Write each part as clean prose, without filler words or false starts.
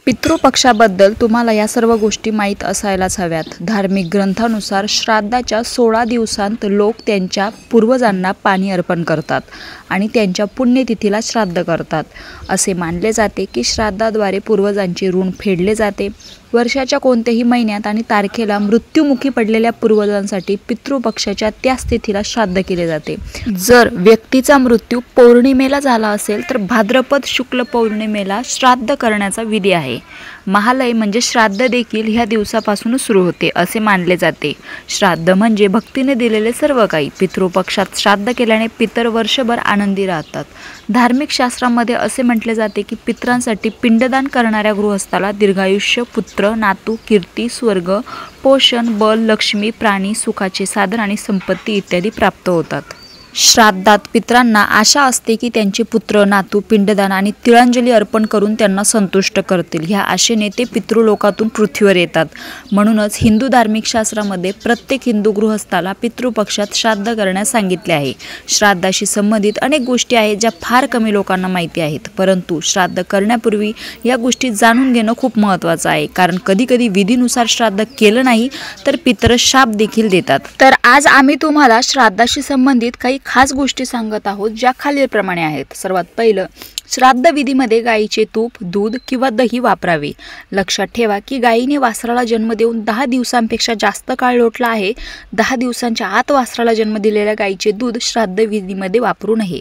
पितृपक्षाबद्दल तुम्हाला या सर्व गोष्टी माहीत असायलाच हव्यात. धार्मिक ग्रंथानुसार श्राद्धाच्या 16 दिवसांत लोक त्यांच्या पूर्वजांना पाणी अर्पण करतात आणि त्यांच्या पुण्यतिथीला श्राद्ध करतात. असे मानले जाते की श्राद्धाद्वारे पूर्वजांचे ऋण फेडले जाते. वर्षाच्या कोणत्याही महिन्यात आणि तारखेला मृत्युमुखी पडलेल्या पूर्वजांसाठी पितृपक्षाच्या त्याच तिथीला श्राद्ध केले जाते. जर व्यक्तीचा मृत्यू पौर्णिमेला झाला असेल तर भाद्रपद शुक्ल पौर्णिमेला श्राद्ध करण्याचा विधी आहे. महालय म्हणजे श्राद्ध देखील ह्या दिवसापासूनच सुरू होते असे मानले जाते. श्राद्ध म्हणजे भक्तीने दिलेले सर्व काही. पितृपक्षात श्राद्ध केल्याने पितर वर्षभर आनंदी राहतात. धार्मिक शास्त्रामध्ये असे म्हटले जाते की पितरांसाठी पिंडदान करणाऱ्या गृहस्थाला दीर्घायुष्य, पुत्र, नातू, कीर्ती, स्वर्ग, पोषण, बल, लक्ष्मी, प्राणी, सुखाचे साधन आणि संपत्ती इत्यादी प्राप्त होतात. श्राद्धात पितरांना आशा असते की त्यांचे पुत्र, नातू पिंडदान आणि तिळांजली अर्पण करून त्यांना संतुष्ट करतील. ह्या आशेने ते पितृलोकातून पृथ्वीवर येतात. म्हणूनच हिंदू धार्मिक शास्त्रामध्ये प्रत्येक हिंदू गृहस्थाला पितृपक्षात श्राद्ध करण्यास सांगितले आहे. श्राद्धाशी संबंधित अनेक गोष्टी आहेत ज्या फार कमी लोकांना माहिती आहेत. परंतु श्राद्ध करण्यापूर्वी या गोष्टी जाणून घेणं खूप महत्त्वाचं आहे. कारण कधीकधी विधीनुसार श्राद्ध केलं नाही तर पितर शाप देखील देतात. तर आज आम्ही तुम्हाला श्राद्धाशी संबंधित काही खास गोष्टी सांगत आहोत ज्या खालीलप्रमाणे आहेत. सर्वात पहिलं, श्राद्ध विधीमध्ये गायीचे तूप, दूध किंवा दही वापरावे. लक्षात ठेवा की गायीने वासराला जन्म देऊन 10 दिवसांपेक्षा जास्त काळ लोटला आहे. 10 दिवसांच्या आत वासराला जन्म दिलेल्या गायीचे दूध श्राद्ध विधीमध्ये वापरू नये.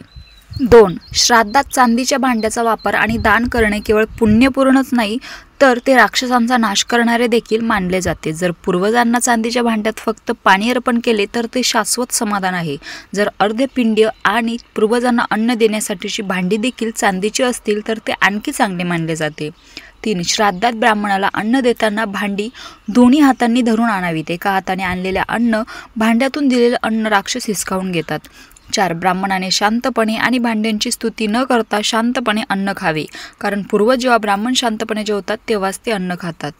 2. श्राद्धात चांदीच्या भांड्याचा वापर आणि दान करणे केवळ पुण्यपूर्णच नाही तर ते राक्षसांचा नाश करणारे देखील मानले जाते. जर पूर्वजांना चांदीच्या भांड्यात फक्त पाणी अर्पण केले तर ते शाश्वत समाधान आहे. जर अर्धपिंड आणि पूर्वजांना अन्न देण्यासाठीची भांडी देखील चांदीची असतील तर ते आणखी चांगले मानले जाते. 3. श्राद्धात ब्राह्मणाला अन्न देताना भांडी दोन्ही हातांनी धरून आणावीत. एका हाताने आणलेल्या अन्न भांड्यातून दिलेलं अन्न राक्षस हिसकावून घेतात. 4. ब्राह्मणाने शांतपणे आणि भांड्यांची स्तुती न करता शांतपणे अन्न खावे. कारण पूर्वज जेव्हा ब्राह्मण शांतपणे जेवतात तेव्हाच ते अन्न खातात.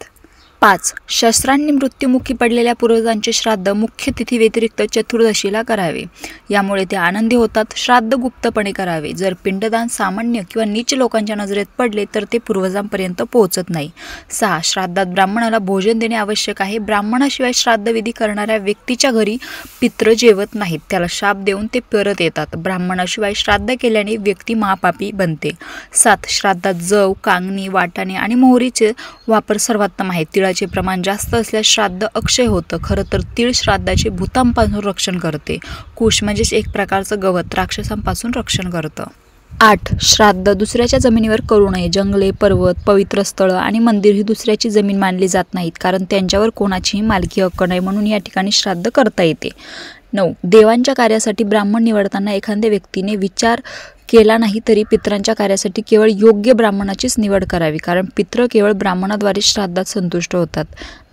5. शस्त्रांनी मृत्युमुखी पडलेल्या पूर्वजांचे श्राद्ध मुख्य तिथी व्यतिरिक्त चतुर्दशीला करावे. यामुळे ते आनंदी होतात. श्राद्ध गुप्तपणे करावे. जर पिंडदान सामान्य किंवा नीच लोकांच्या नजरेत पडले तर ते पूर्वजांपर्यंत पोहोचत नाही. 6. श्राद्धात ब्राह्मणाला भोजन देणे आवश्यक आहे. ब्राह्मणाशिवाय श्राद्धविधी करणाऱ्या व्यक्तीच्या घरी पित्र जेवत नाहीत. त्याला शाप देऊन ते परत येतात. ब्राह्मणाशिवाय श्राद्ध केल्याने व्यक्ती महापापी बनते. 7. श्राद्धात जव, कांगणी, वाटाणे आणि मोहरीचे वापर सर्वोत्तम आहे. तिळाचे प्रमाण जास्त असल्यास श्राद्ध अक्षय होतं. खरं तर तीळ श्राद्धाचे भूतांपासून रक्षण करते. कुश म्हणजेच एक प्रकारचं गवत राक्षसांपासून रक्षण करतं. 8. श्राद्ध दुसऱ्याच्या जमिनीवर करू नये. जंगले, पर्वत, पवित्र स्थळं आणि मंदिर ही दुसऱ्याची जमीन मानली जात नाहीत कारण त्यांच्यावर कोणाचीही मालकी हक्क नाही. म्हणून या ठिकाणी श्राद्ध करता येते. 9. देवांच्या कार्यासाठी ब्राह्मण निवडताना एखाद्या व्यक्तीने विचार केला नाही तरी पितरांच्या कार्यासाठी केवळ योग्य ब्राह्मणाचीच निवड करावी. कारण पित्र केवळ ब्राह्मणाद्वारे श्राद्धात संतुष्ट होतात.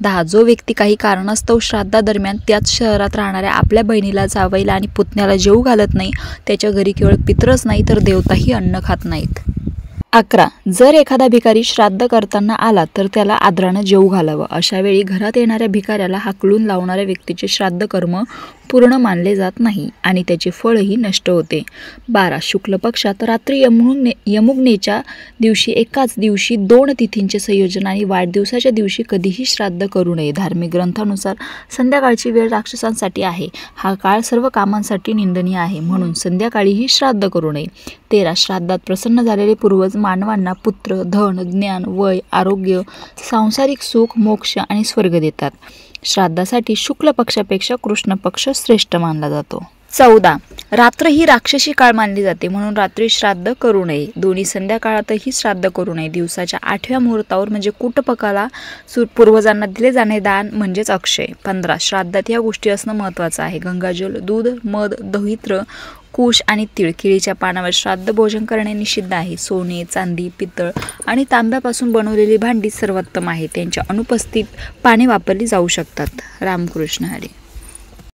10. जो व्यक्ती काही कारणास्तव श्राद्धादरम्यान त्याच शहरात राहणाऱ्या आपल्या बहिणीला, जावईला आणि पुतण्याला जेवू घालत नाही त्याच्या घरी केवळ पित्रच नाही तर देवताही अन्न खात नाहीत. 11. जर एखादा भिकारी श्राद्ध करताना आला तर त्याला आदरानं जेवू घालावं. अशा वेळी घरात येणाऱ्या भिकाऱ्याला हाकलून लावणाऱ्या व्यक्तीचे श्राद्ध कर्म पूर्ण मानले जात नाही आणि त्याचे फळही नष्ट होते. 12. शुक्ल पक्षात रात्री यमुग्नेच्या दिवशी एकाच दिवशी 2 तिथींचे संयोजन आणि वाढदिवसाच्या दिवशी कधीही श्राद्ध करू नये. धार्मिक ग्रंथानुसार संध्याकाळची वेळ राक्षसांसाठी आहे. हा काळ सर्व कामांसाठी निंदनीय आहे. म्हणून संध्याकाळीही श्राद्ध करू नये. 13. श्राद्धात प्रसन्न झालेले पूर्वज मानवांना पुत्र, धन, ज्ञान, वय, आरोग्य, सांसारिक सुख, मोक्ष आणि स्वर्ग देतात. श्राद्धासाठी शुक्ल पक्षापेक्षा कृष्ण पक्ष श्रेष्ठ मानला जातो. 14. रात्र ही राक्षसी काळ मानली जाते म्हणून रात्री श्राद्ध करू नये. दोन्ही संध्याकाळातही श्राद्ध करू नये. दिवसाच्या 8व्या मुहूर्तावर म्हणजे कुटपकाला पूर्वजांना दिले जाणे दान म्हणजेच अक्षय. 15. श्राद्धात या गोष्टी असणं महत्त्वाचं आहे. गंगाजल, दूध, मध, दहित्र, कुश आणि तीळ. केळीच्या पानावर श्राद्ध भोजन करणे निषिद्ध आहे. सोने, चांदी, पितळ आणि तांब्यापासून बनवलेली भांडी सर्वोत्तम आहे. त्यांच्या अनुपस्थित पाने वापरली जाऊ शकतात. रामकृष्ण हरी.